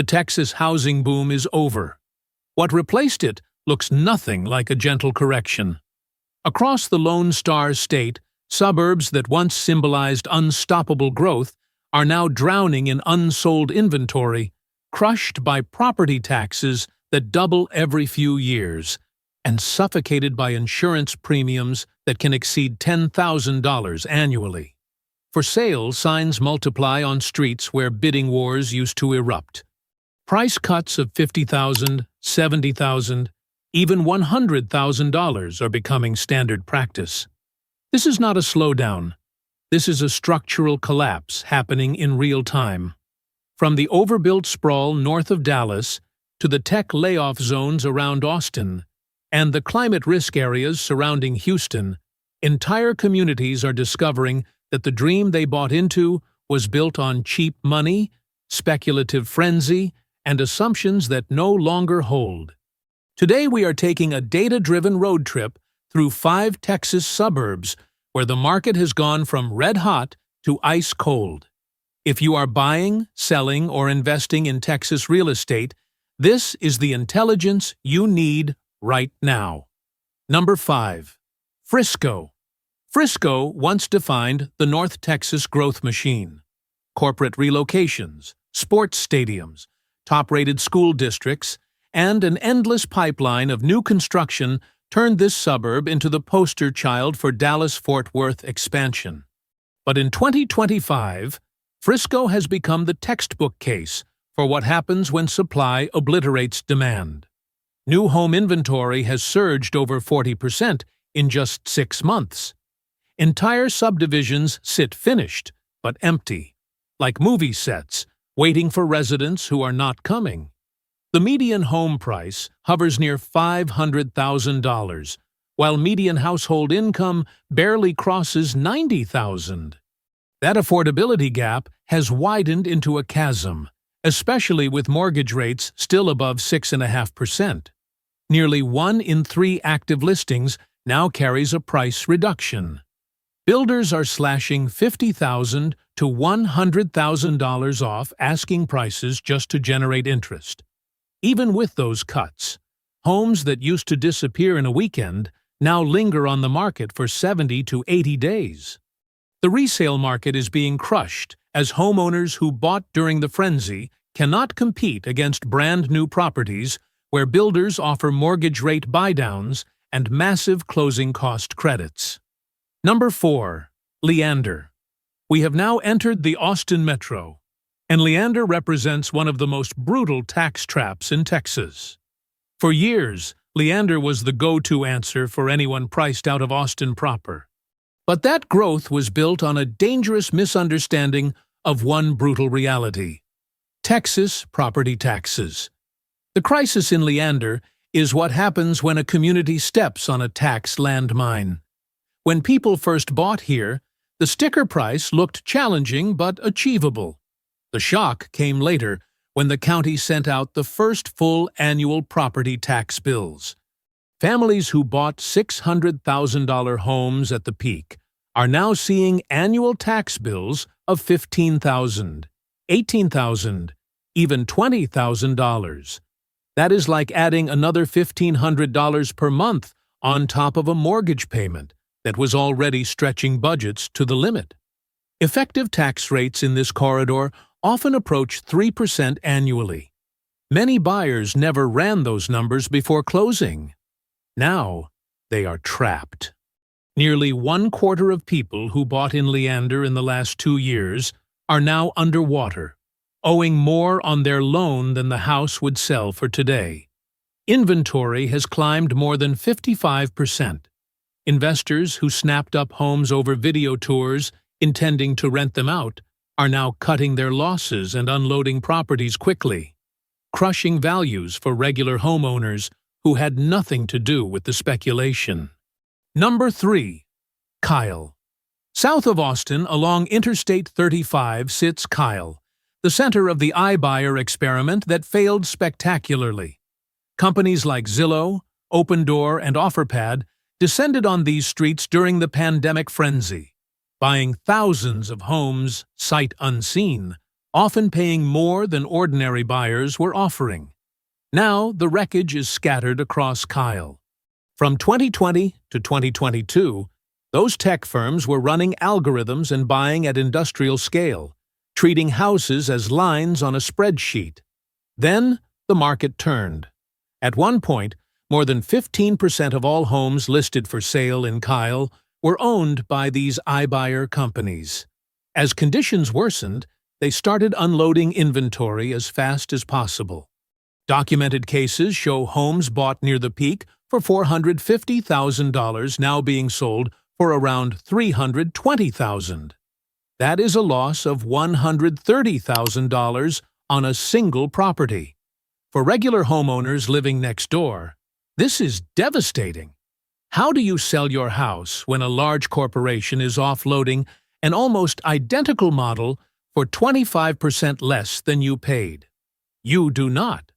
The Texas housing boom is over. What replaced it looks nothing like a gentle correction. Across the Lone Star State, suburbs that once symbolized unstoppable growth are now drowning in unsold inventory, crushed by property taxes that double every few years, and suffocated by insurance premiums that can exceed $10,000 annually. For sale signs multiply on streets where bidding wars used to erupt. Price cuts of $50,000, $70,000, even $100,000 are becoming standard practice. This is not a slowdown. This is a structural collapse happening in real time. From the overbuilt sprawl north of Dallas to the tech layoff zones around Austin and the climate risk areas surrounding Houston, entire communities are discovering that the dream they bought into was built on cheap money, speculative frenzy, and assumptions that no longer hold. Today we are taking a data-driven road trip through 5 Texas suburbs where the market has gone from red-hot to ice-cold. If you are buying, selling, or investing in Texas real estate, this is the intelligence you need right now. Number 5. Frisco. Frisco once defined the North Texas growth machine. Corporate relocations, sports stadiums, top-rated school districts, and an endless pipeline of new construction turned this suburb into the poster child for Dallas-Fort Worth expansion. But in 2025, Frisco has become the textbook case for what happens when supply obliterates demand. New home inventory has surged over 40% in just 6 months. Entire subdivisions sit finished, but empty, like movie sets, waiting for residents who are not coming. The median home price hovers near $500,000, while median household income barely crosses $90,000. That affordability gap has widened into a chasm, especially with mortgage rates still above 6.5%. Nearly 1 in 3 active listings now carries a price reduction. Builders are slashing $50,000 to $100,000 off asking prices just to generate interest. Even with those cuts, homes that used to disappear in a weekend now linger on the market for 70 to 80 days. The resale market is being crushed as homeowners who bought during the frenzy cannot compete against brand-new properties where builders offer mortgage rate buydowns and massive closing cost credits. Number 4. Leander. We have now entered the Austin metro, and Leander represents one of the most brutal tax traps in Texas. For years, Leander was the go-to answer for anyone priced out of Austin proper. But that growth was built on a dangerous misunderstanding of one brutal reality: Texas property taxes. The crisis in Leander is what happens when a community steps on a tax landmine. When people first bought here, the sticker price looked challenging but achievable. The shock came later when the county sent out the first full annual property tax bills. Families who bought $600,000 homes at the peak are now seeing annual tax bills of $15,000, $18,000, even $20,000. That is like adding another $1,500 per month on top of a mortgage payment that was already stretching budgets to the limit. Effective tax rates in this corridor often approach 3% annually. Many buyers never ran those numbers before closing. Now, they are trapped. Nearly 1/4 of people who bought in Leander in the last 2 years are now underwater, owing more on their loan than the house would sell for today. Inventory has climbed more than 55%. Investors who snapped up homes over video tours, intending to rent them out, are now cutting their losses and unloading properties quickly, crushing values for regular homeowners who had nothing to do with the speculation. Number 3. Kyle. South of Austin, along Interstate 35, sits Kyle, the center of the iBuyer experiment that failed spectacularly. Companies like Zillow, Opendoor, and OfferPad descended on these streets during the pandemic frenzy, buying thousands of homes sight unseen, often paying more than ordinary buyers were offering. Now the wreckage is scattered across Kyle. From 2020 to 2022, those tech firms were running algorithms and buying at industrial scale, treating houses as lines on a spreadsheet. Then the market turned. At one point, more than 15% of all homes listed for sale in Kyle were owned by these iBuyer companies. As conditions worsened, they started unloading inventory as fast as possible. Documented cases show homes bought near the peak for $450,000 now being sold for around $320,000. That is a loss of $130,000 on a single property. For regular homeowners living next door, this is devastating. How do you sell your house when a large corporation is offloading an almost identical model for 25% less than you paid? You do not.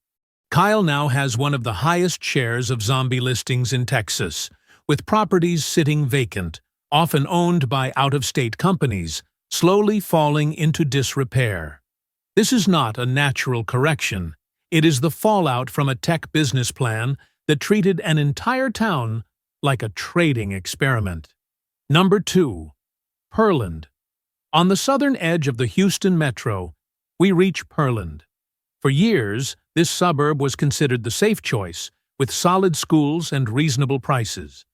Kyle now has one of the highest shares of zombie listings in Texas, with properties sitting vacant, often owned by out-of-state companies, slowly falling into disrepair. This is not a natural correction. It is the fallout from a tech business plan that treated an entire town like a trading experiment. Number 2. Pearland. On the southern edge of the Houston metro, we reach Pearland. For years, this suburb was considered the safe choice, with solid schools and reasonable prices.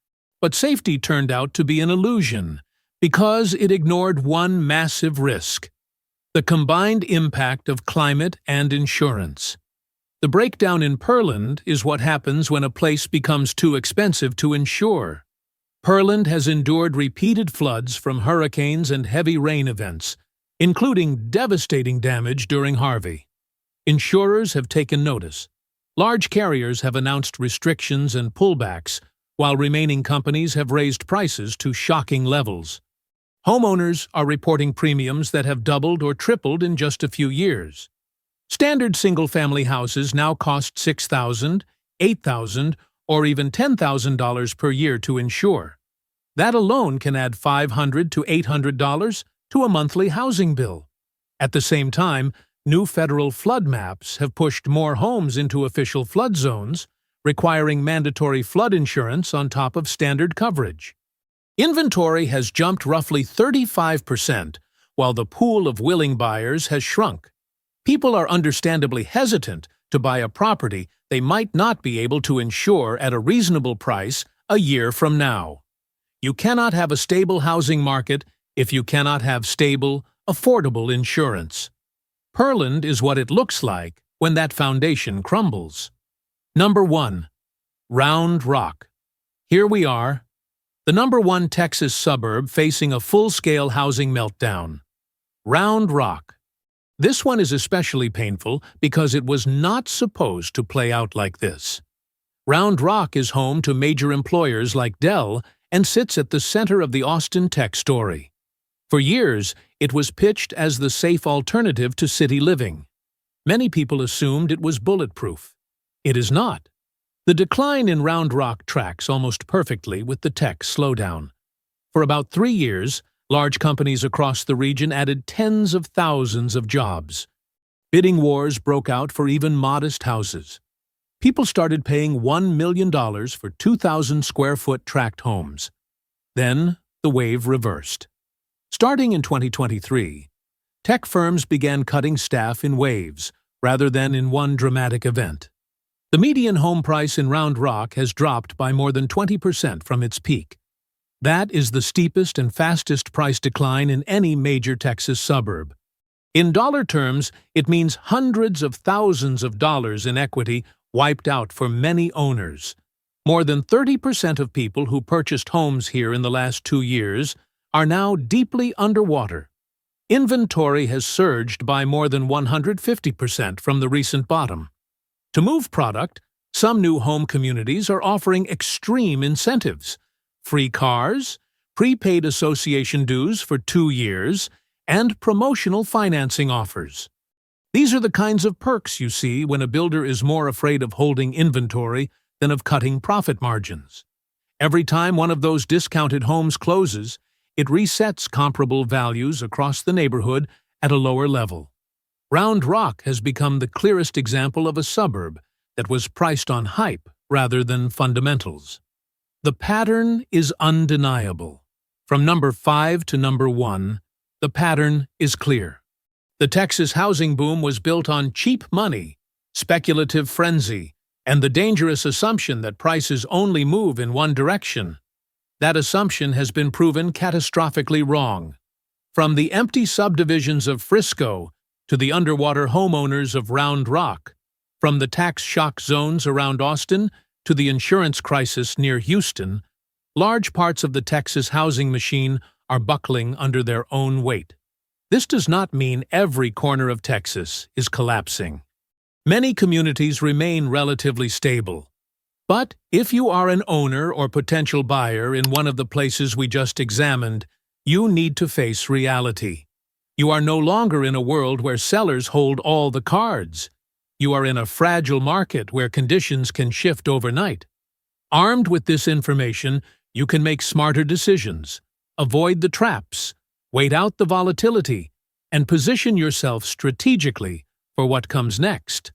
But safety turned out to be an illusion, because it ignored one massive risk: the combined impact of climate and insurance. The breakdown in Pearland is what happens when a place becomes too expensive to insure. Pearland has endured repeated floods from hurricanes and heavy rain events, including devastating damage during Harvey. Insurers have taken notice. Large carriers have announced restrictions and pullbacks, while remaining companies have raised prices to shocking levels. Homeowners are reporting premiums that have doubled or tripled in just a few years. Standard single-family houses now cost $6,000, $8,000, or even $10,000 per year to insure. That alone can add $500 to $800 to a monthly housing bill. At the same time, new federal flood maps have pushed more homes into official flood zones, requiring mandatory flood insurance on top of standard coverage. Inventory has jumped roughly 35%, while the pool of willing buyers has shrunk. People are understandably hesitant to buy a property they might not be able to insure at a reasonable price a year from now. You cannot have a stable housing market if you cannot have stable, affordable insurance. Pearland is what it looks like when that foundation crumbles. Number 1. Round Rock. Here we are, the number 1 Texas suburb facing a full-scale housing meltdown. Round Rock. This one is especially painful because it was not supposed to play out like this. Round Rock is home to major employers like Dell and sits at the center of the Austin tech story. For years, it was pitched as the safe alternative to city living. Many people assumed it was bulletproof. It is not. The decline in Round Rock tracks almost perfectly with the tech slowdown. For about 3 years, large companies across the region added tens of thousands of jobs. Bidding wars broke out for even modest houses. People started paying $1 million for 2,000-square-foot tract homes. Then, the wave reversed. Starting in 2023, tech firms began cutting staff in waves, rather than in one dramatic event. The median home price in Round Rock has dropped by more than 20% from its peak. That is the steepest and fastest price decline in any major Texas suburb. In dollar terms, it means hundreds of thousands of dollars in equity wiped out for many owners. More than 30% of people who purchased homes here in the last 2 years are now deeply underwater. Inventory has surged by more than 150% from the recent bottom. To move product, some new home communities are offering extreme incentives: free cars, prepaid association dues for 2 years, and promotional financing offers. These are the kinds of perks you see when a builder is more afraid of holding inventory than of cutting profit margins. Every time one of those discounted homes closes, it resets comparable values across the neighborhood at a lower level. Round Rock has become the clearest example of a suburb that was priced on hype rather than fundamentals. The pattern is undeniable. From number 5 to number 1, the pattern is clear. The Texas housing boom was built on cheap money, speculative frenzy, and the dangerous assumption that prices only move in one direction. That assumption has been proven catastrophically wrong. From the empty subdivisions of Frisco to the underwater homeowners of Round Rock, from the tax shock zones around Austin to the insurance crisis near Houston, large parts of the Texas housing machine are buckling under their own weight. This does not mean every corner of Texas is collapsing. Many communities remain relatively stable. But if you are an owner or potential buyer in one of the places we just examined, you need to face reality. You are no longer in a world where sellers hold all the cards. You are in a fragile market where conditions can shift overnight. Armed with this information, you can make smarter decisions, avoid the traps, wait out the volatility, and position yourself strategically for what comes next.